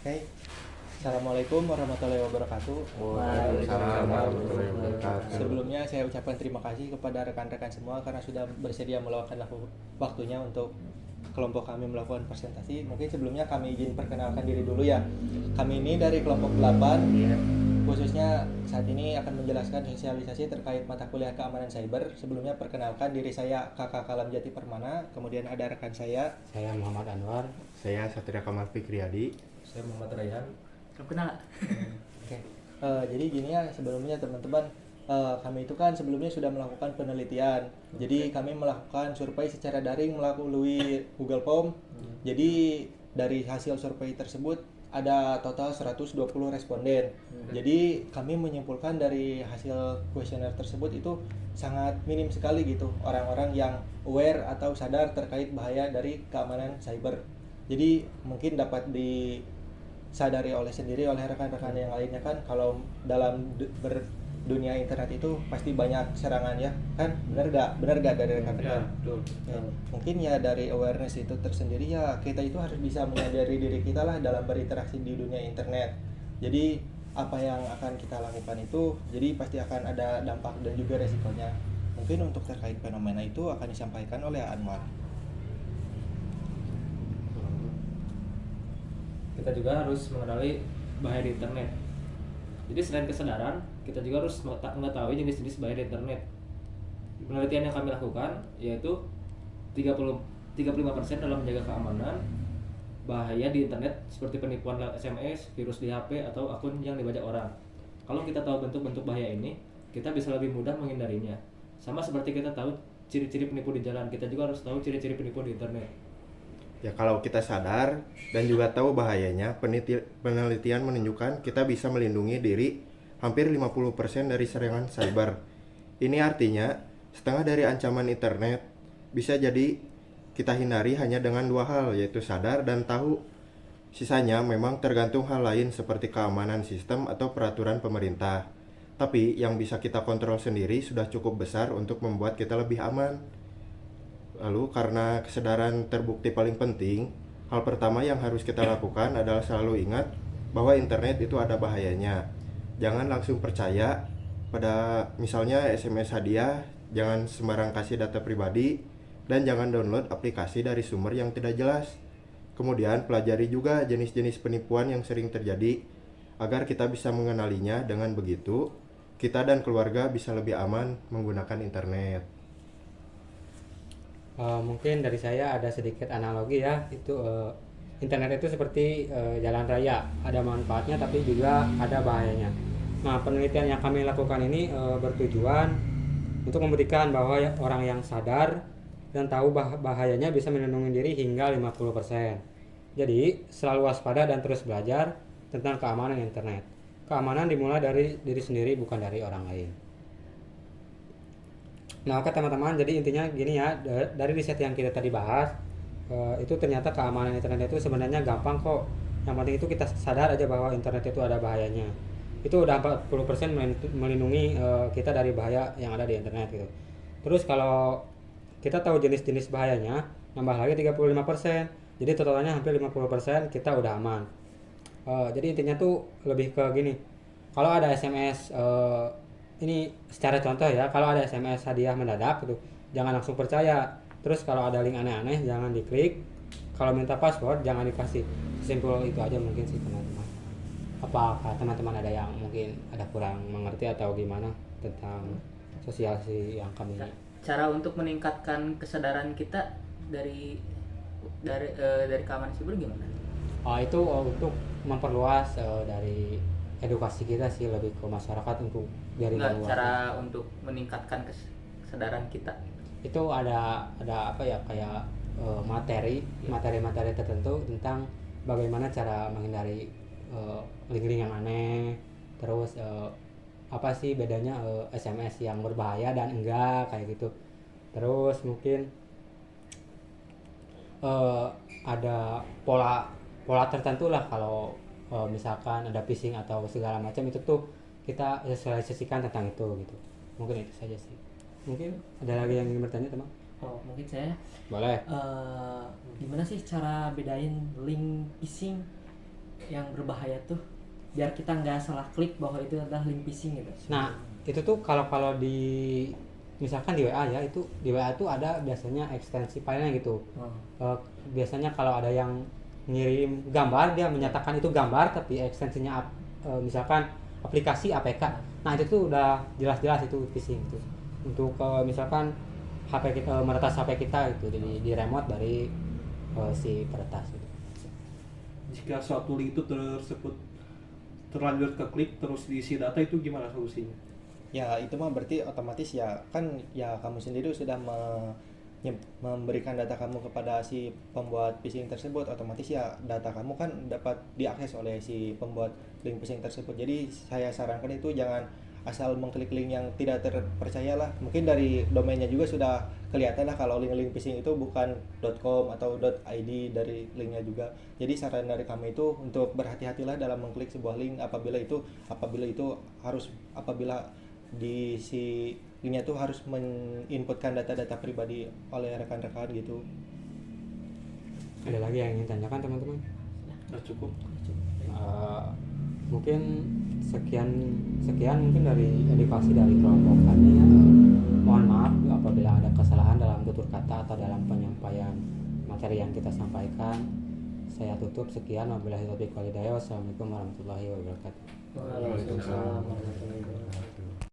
Oke. Assalamualaikum warahmatullahi wabarakatuh. Waalaikumsalam warahmatullahi wabarakatuh. Sebelumnya saya ucapkan terima kasih kepada rekan-rekan semua karena sudah bersedia meluangkan waktunya untuk kelompok kami melakukan presentasi. Mungkin sebelumnya kami izin perkenalkan diri dulu ya. Kami ini dari kelompok 8, khususnya saat ini akan menjelaskan sosialisasi terkait mata kuliah keamanan cyber. Sebelumnya perkenalkan diri saya Kakak Kalam Jati Permana, kemudian ada rekan saya Muhammad Anwar. Saya Satria Kamal Fikriadi. Saya Muhammad Rayhan. Kenal. Oke. Jadi gini ya sebelumnya teman-teman, kami itu kan sebelumnya sudah melakukan penelitian. Jadi kami melakukan survei secara daring melalui Google Form. Jadi dari hasil survei tersebut ada total 120 responden. Jadi kami menyimpulkan dari hasil kuesioner tersebut itu sangat minim sekali gitu orang-orang yang aware atau sadar terkait bahaya dari keamanan cyber. Jadi mungkin dapat disadari oleh rekan-rekan yang lainnya kan kalau dalam dunia internet itu pasti banyak serangan ya kan, benar gak dari rekan-rekan? Ya, mungkin ya dari awareness itu tersendiri ya kita itu harus bisa menyadari diri kita lah dalam berinteraksi di dunia internet. Jadi apa yang akan kita lakukan itu jadi pasti akan ada dampak dan juga resikonya. Mungkin untuk terkait fenomena itu akan disampaikan oleh Anwar. Kita juga harus mengenali bahaya di internet. Jadi selain kesadaran, kita juga harus mengetahui jenis-jenis bahaya di internet. Penelitian yang kami lakukan yaitu 35% dalam menjaga keamanan bahaya di internet seperti penipuan lewat SMS, virus di HP, atau akun yang dibajak orang. Kalau kita tahu bentuk-bentuk bahaya ini, kita bisa lebih mudah menghindarinya. Sama seperti kita tahu ciri-ciri penipu di jalan, kita juga harus tahu ciri-ciri penipu di internet. Ya kalau kita sadar dan juga tahu bahayanya, penelitian menunjukkan kita bisa melindungi diri hampir 50% dari serangan cyber. Ini artinya setengah dari ancaman internet bisa jadi kita hindari hanya dengan dua hal, yaitu sadar dan tahu. Sisanya memang tergantung hal lain seperti keamanan sistem atau peraturan pemerintah. Tapi yang bisa kita kontrol sendiri sudah cukup besar untuk membuat kita lebih aman. Lalu karena kesadaran terbukti paling penting, hal pertama yang harus kita lakukan adalah selalu ingat bahwa internet itu ada bahayanya. Jangan langsung percaya pada misalnya SMS hadiah, jangan sembarang kasih data pribadi, dan jangan download aplikasi dari sumber yang tidak jelas. Kemudian pelajari juga jenis-jenis penipuan yang sering terjadi agar kita bisa mengenalinya. Dengan begitu, kita dan keluarga bisa lebih aman menggunakan internet. Mungkin dari saya ada sedikit analogi ya, itu internet itu seperti jalan raya, ada manfaatnya tapi juga ada bahayanya. Nah, penelitian yang kami lakukan ini bertujuan untuk membuktikan bahwa orang yang sadar dan tahu bahayanya bisa melindungi diri hingga 50%. Jadi selalu waspada dan terus belajar tentang keamanan internet. Keamanan dimulai dari diri sendiri, bukan dari orang lain. Nah, oke teman-teman, jadi intinya gini ya, dari riset yang kita tadi bahas, itu ternyata keamanan internet itu sebenarnya gampang kok. Yang penting itu kita sadar aja bahwa internet itu ada bahayanya. Itu udah 40% melindungi kita dari bahaya yang ada di internet gitu. Terus kalau kita tahu jenis-jenis bahayanya, nambah lagi 35%. Jadi totalnya hampir 50% kita udah aman. Jadi intinya tuh lebih ke gini. Kalau ada SMS ini secara contoh ya, kalau ada SMS hadiah mendadak gitu, jangan langsung percaya. Terus kalau ada link aneh-aneh jangan diklik. Kalau minta password jangan dikasih. Simpel itu aja mungkin sih teman-teman. Apakah teman-teman ada yang mungkin ada kurang mengerti atau gimana tentang sosialisasi yang kami? Cara untuk meningkatkan kesadaran kita dari keamanan siber gimana? Itu untuk memperluas dari edukasi kita sih, lebih ke masyarakat untuk dari luar. Cara untuk meningkatkan kesadaran kita Itu ada apa ya, kayak materi tertentu tentang bagaimana cara menghindari link-link yang aneh. Terus apa sih bedanya SMS yang berbahaya dan enggak kayak gitu. Terus mungkin ada pola tertentu lah kalau misalkan ada phishing atau segala macam, itu tuh kita sosialisasikan tentang itu gitu. Mungkin itu saja sih. Mungkin ada lagi yang ingin bertanya teman? mungkin saya Boleh. gimana sih cara bedain link phishing yang berbahaya tuh biar kita nggak salah klik bahwa itu adalah link phishing gitu. Nah, itu tuh kalau di misalkan di WA ya, itu di WA tuh ada biasanya ekstensi filenya gitu. Biasanya kalau ada yang ngirim gambar, dia menyatakan itu gambar tapi ekstensinya misalkan aplikasi APK. Nah, itu tuh udah jelas-jelas itu phishing itu. Untuk misalkan HP kita meretas HP kita itu di remote dari si peretas itu. Jika suatu link itu tersebut terlanjur ke klik terus diisi data, itu gimana solusinya? Ya itu mah berarti otomatis ya kan ya kamu sendiri sudah memberikan data kamu kepada si pembuat phishing tersebut, otomatis ya data kamu kan dapat diakses oleh si pembuat link phishing tersebut. Jadi saya sarankan itu jangan asal mengklik link yang tidak terpercaya lah. Mungkin dari domainnya juga sudah kelihatan lah kalau link-link phishing itu bukan .com atau .id dari linknya juga. Jadi saran dari kami itu untuk berhati-hatilah dalam mengklik sebuah link apabila di si linknya itu harus menginputkan data-data pribadi oleh rekan-rekan gitu. Ada lagi yang ingin tanyakan teman-teman? Udah cukup. Mungkin sekian mungkin dari edukasi dari kelompok kami ya. Mohon maaf apabila ada kesalahan dalam tutur kata atau dalam penyampaian materi yang kita sampaikan. Saya tutup sekian, wabillahi taufiq wal hidayah. Wassalamualaikum warahmatullahi wabarakatuh. Waalaikumsalam warahmatullahi wabarakatuh.